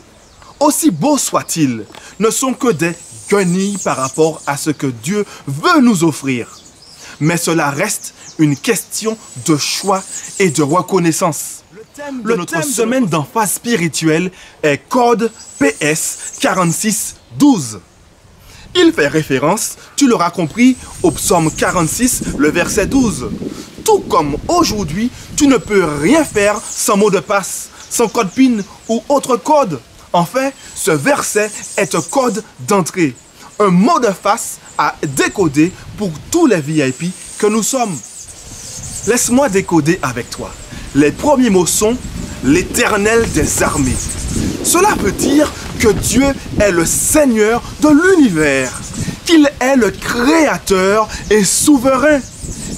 aussi beaux soient-ils, ne sont que des guenilles par rapport à ce que Dieu veut nous offrir. Mais cela reste une question de choix et de reconnaissance. Le thème de notre semaine d'emphase spirituelle est Code PS 46-12. Il fait référence, tu l'auras compris, au psaume 46, le verset 12. Tout comme aujourd'hui, tu ne peux rien faire sans mot de passe, sans code PIN ou autre code. En fait, ce verset est un code d'entrée, un mot de passe à décoder pour tous les VIP que nous sommes. Laisse-moi décoder avec toi. Les premiers mots sont « l'Éternel des armées ». Cela veut dire que Dieu est le Seigneur de l'univers, qu'il est le Créateur et souverain.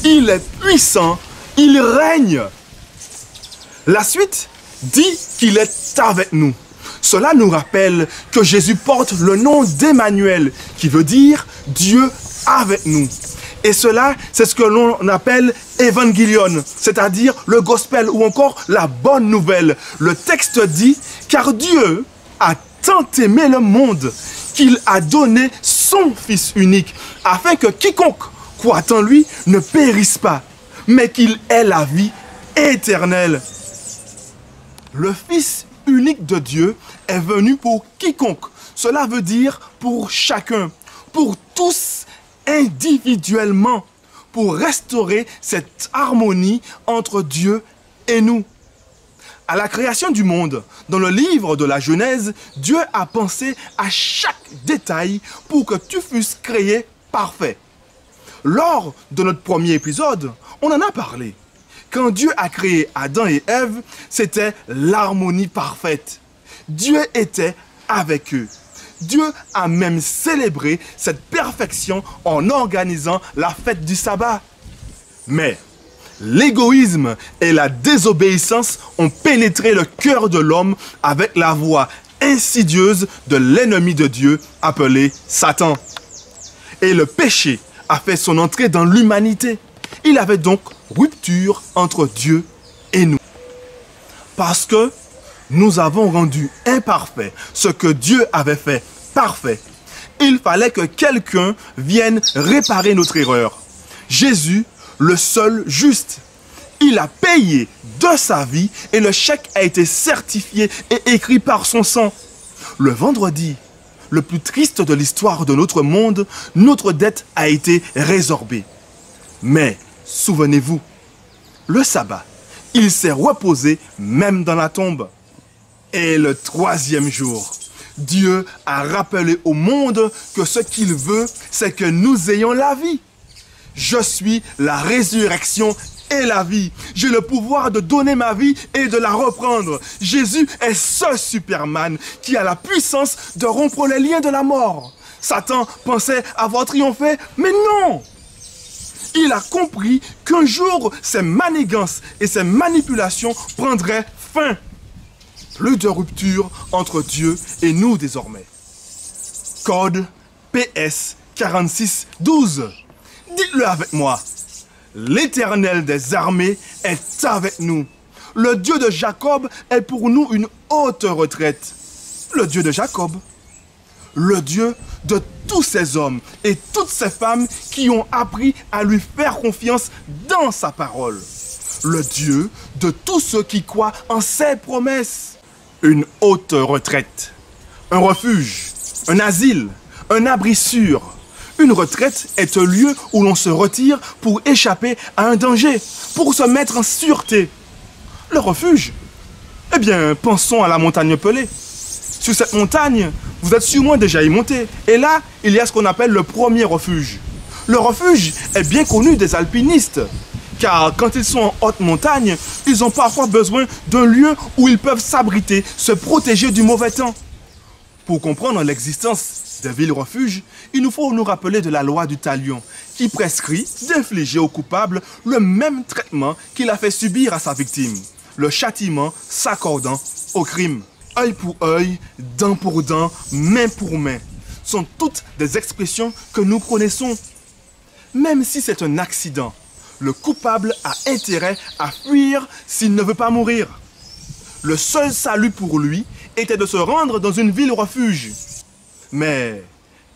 Il est puissant, il règne. La suite dit qu'il est avec nous. Cela nous rappelle que Jésus porte le nom d'Emmanuel, qui veut dire Dieu avec nous. Et cela, c'est ce que l'on appelle évangélion, c'est-à-dire le gospel ou encore la bonne nouvelle. Le texte dit, car Dieu a tant aimé le monde qu'il a donné son Fils unique, afin que quiconque croit en lui ne périsse pas, mais qu'il ait la vie éternelle. Le Fils unique de Dieu est venu pour quiconque. Cela veut dire pour chacun, pour tous individuellement, pour restaurer cette harmonie entre Dieu et nous. À la création du monde, dans le livre de la Genèse, Dieu a pensé à chaque détail pour que tu fusses créé parfait. Lors de notre premier épisode, on en a parlé. Quand Dieu a créé Adam et Ève, c'était l'harmonie parfaite. Dieu était avec eux. Dieu a même célébré cette perfection en organisant la fête du sabbat. Mais l'égoïsme et la désobéissance ont pénétré le cœur de l'homme avec la voix insidieuse de l'ennemi de Dieu appelé Satan. Et le péché a fait son entrée dans l'humanité. Il y avait donc rupture entre Dieu et nous. Parce que nous avons rendu imparfait ce que Dieu avait fait parfait. Il fallait que quelqu'un vienne réparer notre erreur. Jésus, le seul juste. Il a payé de sa vie et le chèque a été certifié et écrit par son sang. Le vendredi, le plus triste de l'histoire de notre monde, notre dette a été résorbée. Mais, souvenez-vous, le sabbat, il s'est reposé même dans la tombe. Et le troisième jour, Dieu a rappelé au monde que ce qu'il veut, c'est que nous ayons la vie. Je suis la résurrection et la vie. J'ai le pouvoir de donner ma vie et de la reprendre. Jésus est ce Superman qui a la puissance de rompre les liens de la mort. Satan pensait avoir triomphé, mais non! Il a compris qu'un jour, ces manigances et ces manipulations prendraient fin. Plus de rupture entre Dieu et nous désormais. Code PS 4612. Dites-le avec moi. L'Éternel des armées est avec nous. Le Dieu de Jacob est pour nous une haute retraite. Le Dieu de Jacob. Le Dieu de tous ces hommes et toutes ces femmes qui ont appris à lui faire confiance dans sa parole. Le Dieu de tous ceux qui croient en ses promesses. Une haute retraite, un refuge, un asile, un abri sûr. Une retraite est un lieu où l'on se retire pour échapper à un danger, pour se mettre en sûreté. Le refuge, eh bien, pensons à la montagne Pelée. Sur cette montagne, vous êtes sûrement déjà y monté. Et là, il y a ce qu'on appelle le premier refuge. Le refuge est bien connu des alpinistes. Car quand ils sont en haute montagne, ils ont parfois besoin d'un lieu où ils peuvent s'abriter, se protéger du mauvais temps. Pour comprendre l'existence des villes-refuges, il nous faut nous rappeler de la loi du talion, qui prescrit d'infliger au coupable le même traitement qu'il a fait subir à sa victime, le châtiment s'accordant au crime. Œil pour œil, dent pour dent, main pour main, sont toutes des expressions que nous connaissons. Même si c'est un accident, le coupable a intérêt à fuir s'il ne veut pas mourir. Le seul salut pour lui était de se rendre dans une ville-refuge. Mais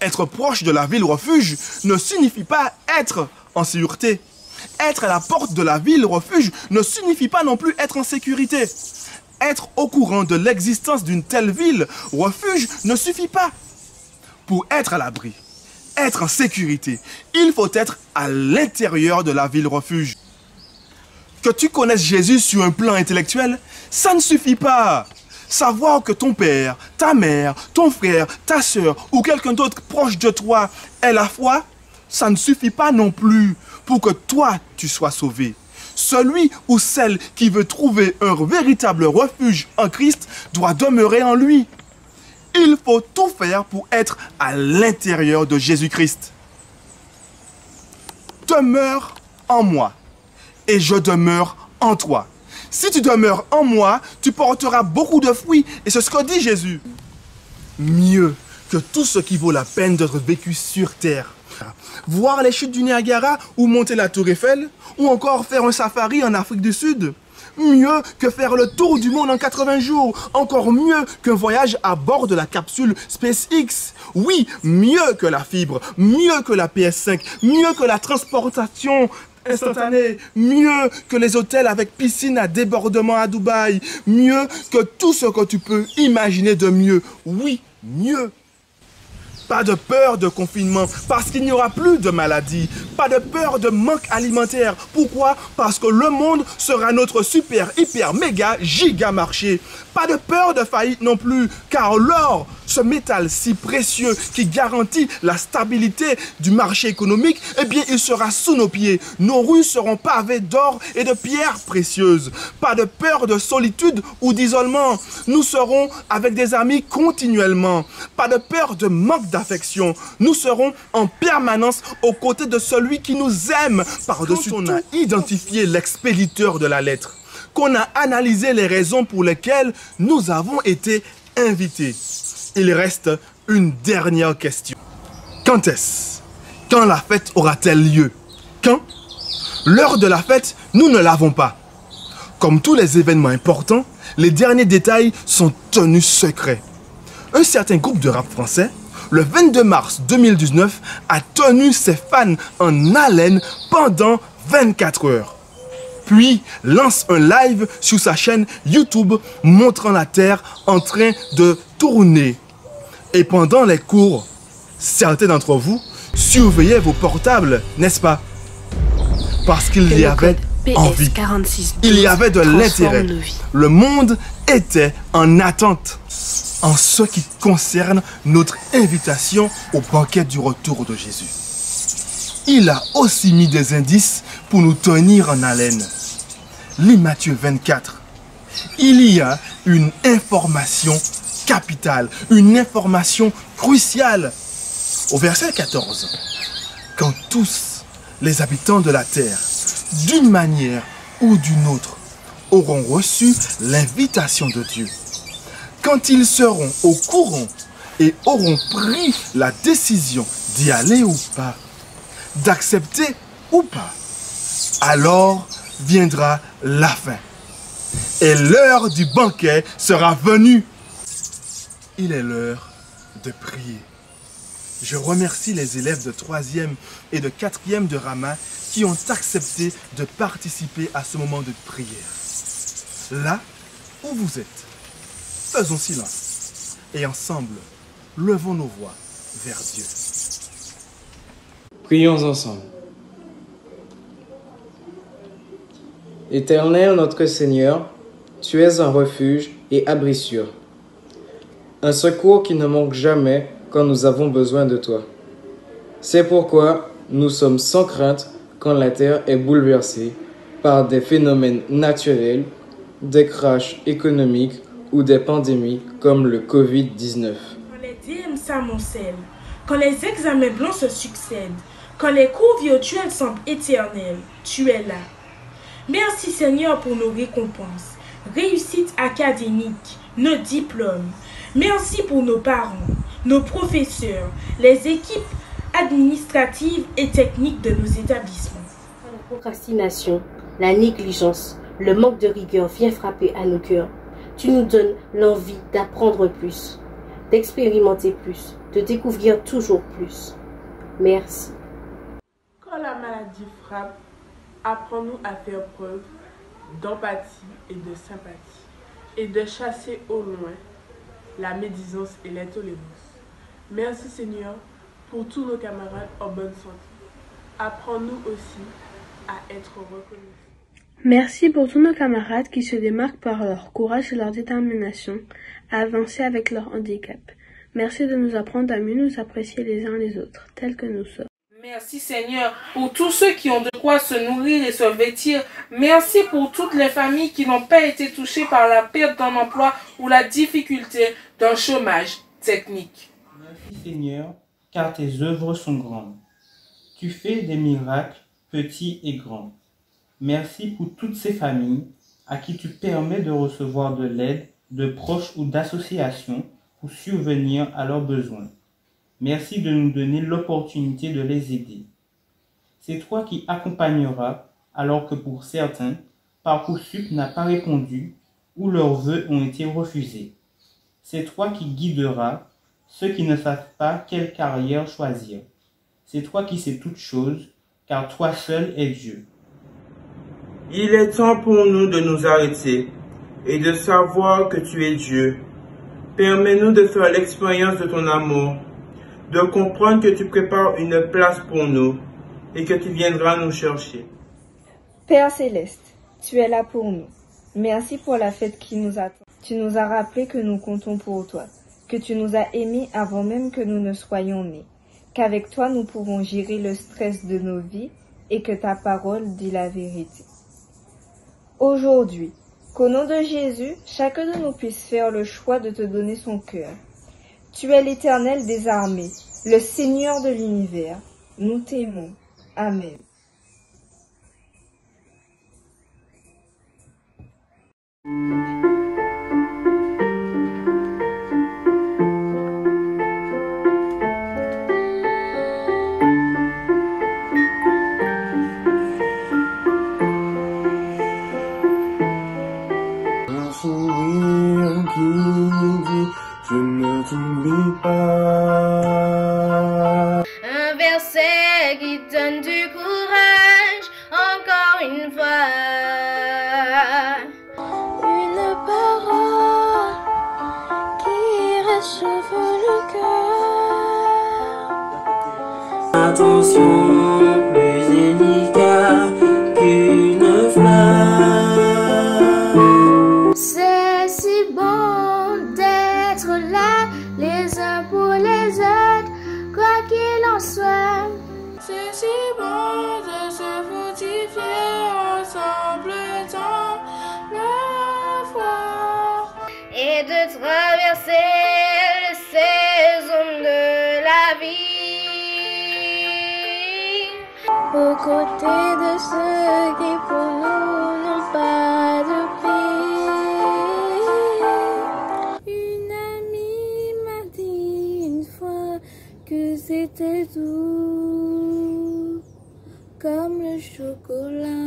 être proche de la ville-refuge ne signifie pas être en sûreté. Être à la porte de la ville-refuge ne signifie pas non plus être en sécurité. Être au courant de l'existence d'une telle ville-refuge ne suffit pas. Pour être à l'abri, être en sécurité, il faut être à l'intérieur de la ville-refuge. Que tu connaisses Jésus sur un plan intellectuel, ça ne suffit pas. Savoir que ton père, ta mère, ton frère, ta sœur ou quelqu'un d'autre proche de toi est la foi, ça ne suffit pas non plus pour que toi, tu sois sauvé. Celui ou celle qui veut trouver un véritable refuge en Christ doit demeurer en lui. Il faut tout faire pour être à l'intérieur de Jésus-Christ. Demeure en moi et je demeure en toi. Si tu demeures en moi, tu porteras beaucoup de fruits. Et c'est ce que dit Jésus. Mieux que tout ce qui vaut la peine d'être vécu sur terre. Voir les chutes du Niagara ou monter la Tour Eiffel, ou encore faire un safari en Afrique du Sud. Mieux que faire le tour du monde en 80 jours. Encore mieux qu'un voyage à bord de la capsule SpaceX. Oui, mieux que la fibre, mieux que la PS5, mieux que la transportation instantanée, mieux que les hôtels avec piscine à débordement à Dubaï, mieux que tout ce que tu peux imaginer de mieux. Oui, mieux. Pas de peur de confinement parce qu'il n'y aura plus de maladies. Pas de peur de manque alimentaire. Pourquoi? Parce que le monde sera notre super, hyper, méga, giga marché. Pas de peur de faillite non plus, car l'or, ce métal si précieux qui garantit la stabilité du marché économique, eh bien il sera sous nos pieds. Nos rues seront pavées d'or et de pierres précieuses. Pas de peur de solitude ou d'isolement. Nous serons avec des amis continuellement. Pas de peur de manque d'affection. Nous serons en permanence aux côtés de celui qui nous aime. Par-dessus, on a identifié l'expéditeur de la lettre, qu'on a analysé les raisons pour lesquelles nous avons été invités. Il reste une dernière question. Quand est-ce? Quand la fête aura-t-elle lieu? Quand? L'heure de la fête, nous ne l'avons pas. Comme tous les événements importants, les derniers détails sont tenus secrets. Un certain groupe de rap français, le 22 mars 2019, a tenu ses fans en haleine pendant 24 heures. Puis lance un live sur sa chaîne YouTube montrant la Terre en train de tourner. Et pendant les cours, certains d'entre vous surveillaient vos portables, n'est-ce pas? Parce qu'il y avait envie, il y avait de l'intérêt. Le monde était en attente. En ce qui concerne notre invitation au banquet du retour de Jésus, il a aussi mis des indices pour nous tenir en haleine. Lis Matthieu 24. Il y a une information capitale, une information cruciale. Au verset 14, quand tous les habitants de la terre, d'une manière ou d'une autre, auront reçu l'invitation de Dieu, quand ils seront au courant et auront pris la décision d'y aller ou pas, d'accepter ou pas, alors viendra la fin. Et l'heure du banquet sera venue. Il est l'heure de prier. Je remercie les élèves de 3e et de 4e de Rama qui ont accepté de participer à ce moment de prière. Là où vous êtes, faisons silence et ensemble, levons nos voix vers Dieu. Prions ensemble. Éternel notre Seigneur, tu es un refuge et abri sûr, un secours qui ne manque jamais quand nous avons besoin de toi. C'est pourquoi nous sommes sans crainte quand la terre est bouleversée par des phénomènes naturels, des crashs économiques ou des pandémies comme le Covid-19. Quand les DM s'amoncellent, quand les examens blancs se succèdent, quand les cours virtuels semblent éternels, tu es là. Merci Seigneur pour nos récompenses, réussites académiques, nos diplômes. Merci pour nos parents, nos professeurs, les équipes administratives et techniques de nos établissements. La procrastination, la négligence, le manque de rigueur vient frapper à nos cœurs. Tu nous donnes l'envie d'apprendre plus, d'expérimenter plus, de découvrir toujours plus. Merci. Quand la maladie frappe, apprends-nous à faire preuve d'empathie et de sympathie et de chasser au loin la médisance et l'intolérance. Merci Seigneur pour tous nos camarades en bonne santé. Apprends-nous aussi à être reconnaissants. Merci pour tous nos camarades qui se démarquent par leur courage et leur détermination à avancer avec leur handicap. Merci de nous apprendre à mieux nous apprécier les uns les autres, tels que nous sommes. Merci Seigneur pour tous ceux qui ont de quoi se nourrir et se vêtir. Merci pour toutes les familles qui n'ont pas été touchées par la perte d'un emploi ou la difficulté d'un chômage technique. Merci Seigneur, car tes œuvres sont grandes. Tu fais des miracles petits et grands. Merci pour toutes ces familles à qui tu permets de recevoir de l'aide de proches ou d'associations pour subvenir à leurs besoins. Merci de nous donner l'opportunité de les aider. C'est toi qui accompagneras alors que pour certains, Parcoursup n'a pas répondu ou leurs vœux ont été refusés. C'est toi qui guideras ceux qui ne savent pas quelle carrière choisir. C'est toi qui sais toutes choses, car toi seul es Dieu. Il est temps pour nous de nous arrêter et de savoir que tu es Dieu. Permets-nous de faire l'expérience de ton amour, de comprendre que tu prépares une place pour nous et que tu viendras nous chercher. Père Céleste, tu es là pour nous. Merci pour la fête qui nous attend. Tu nous as rappelé que nous comptons pour toi, que tu nous as aimés avant même que nous ne soyons nés, qu'avec toi nous pouvons gérer le stress de nos vies et que ta parole dit la vérité. Aujourd'hui, qu'au nom de Jésus, chacun de nous puisse faire le choix de te donner son cœur. Tu es l'Éternel des armées, le Seigneur de l'univers. Nous t'aimons. Amen. Je ne t'oublie pas. Un verset qui donne du courage, encore une fois. Une parole qui réchauffe le cœur. Attention, plus délicat qu'une fleur. C'est si bon d'être là, les uns pour les autres, quoi qu'il en soit. C'est si bon de se fortifier ensemble dans la foi et de traverser les saisons de la vie aux côtés de ceux qui pour nous n'ont pas de prix. Une amie m'a dit une fois que c'était doux comme le chocolat.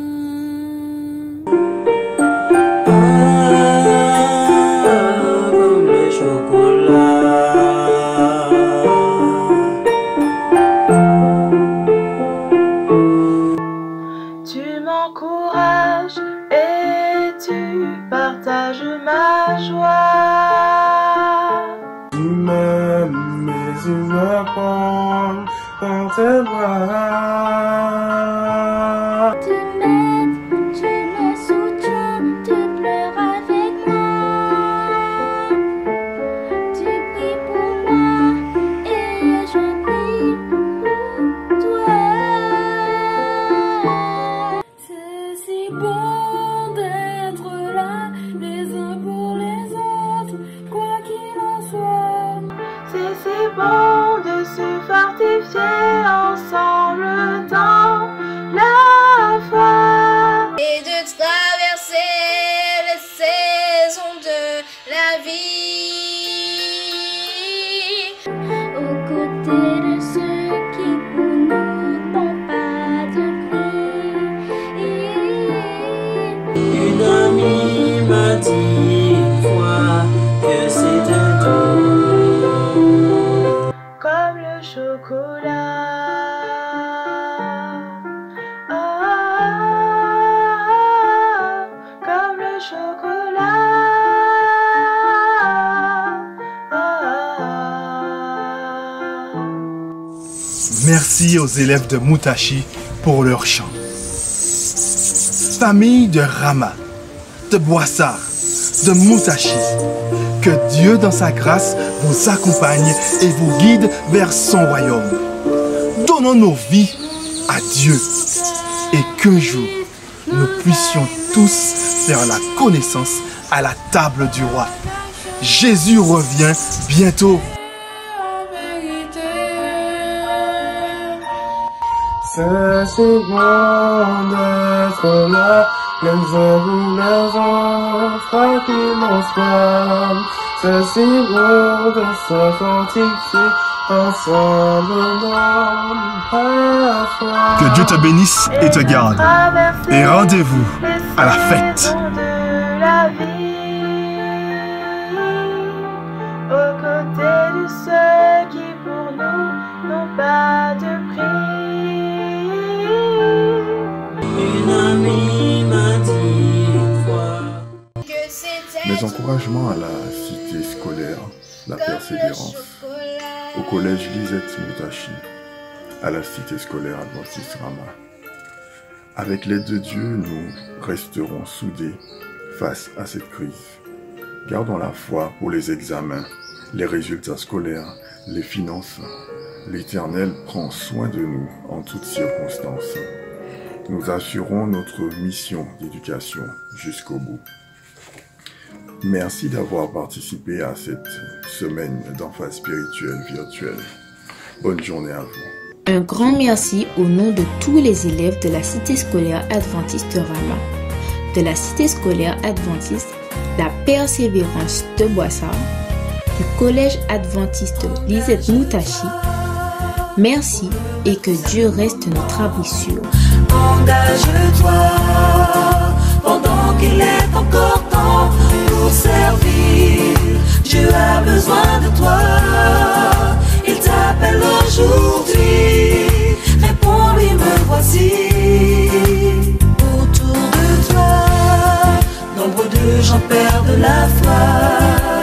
Comme le chocolat. Tu m'encourages et tu partages ma joie. Tu m'aimes et tu me prends dans tes bras. Tu m'aides, tu me soutiens, tu pleures avec moi. Tu pries pour moi et je prie pour toi. C'est si bon d'être là, les uns pour les autres, quoi qu'il en soit. C'est si bon de se fortifier ensemble dans la foi et de traverser les saisons de la vie aux côtés de ceux qui pour nous n'ont pas de prix. Une amie m'a dit une fois que c'était doux comme le chocolat. Comme le chocolat. Merci aux élèves de Moutachi pour leur chant. Famille de Rama, de Boissard, de Moutachi, que Dieu dans sa grâce vous accompagne et vous guide vers son royaume. Donnons nos vies à Dieu et qu'un jour nous puissions tous faire la connaissance à la table du roi. Jésus revient bientôt. C'est si bon d'être là, les uns pour les autres, quoi qu'il en soit. C'est si bon de se fortifier ensemble dans la foi. Que Dieu te bénisse et te garde. Et rendez-vous à la fête. De la vie, aux côtés de ceux qui pour nous n'ont pas de prix. Une amie m'a Encouragement à la cité scolaire, la persévérance. Au collège Lisette Moutachi, à la cité scolaire Adventiste Rama. Avec l'aide de Dieu, nous resterons soudés face à cette crise. Gardons la foi pour les examens, les résultats scolaires, les finances. L'Éternel prend soin de nous en toutes circonstances. Nous assurons notre mission d'éducation jusqu'au bout. Merci d'avoir participé à cette semaine d'enfance spirituelle virtuelle. Bonne journée à vous. Un grand merci au nom de tous les élèves de la Cité scolaire adventiste Rama, de la Cité scolaire adventiste La Persévérance de Boissard, du Collège adventiste Lisette Moutachi. Merci et que Dieu reste notre abri sûr. Engage-toi pendant qu'il est encore temps pour servir. Dieu a besoin de toi. Il t'appelle aujourd'hui. Réponds-lui, me voici. Autour de toi, nombre de gens perdent la foi.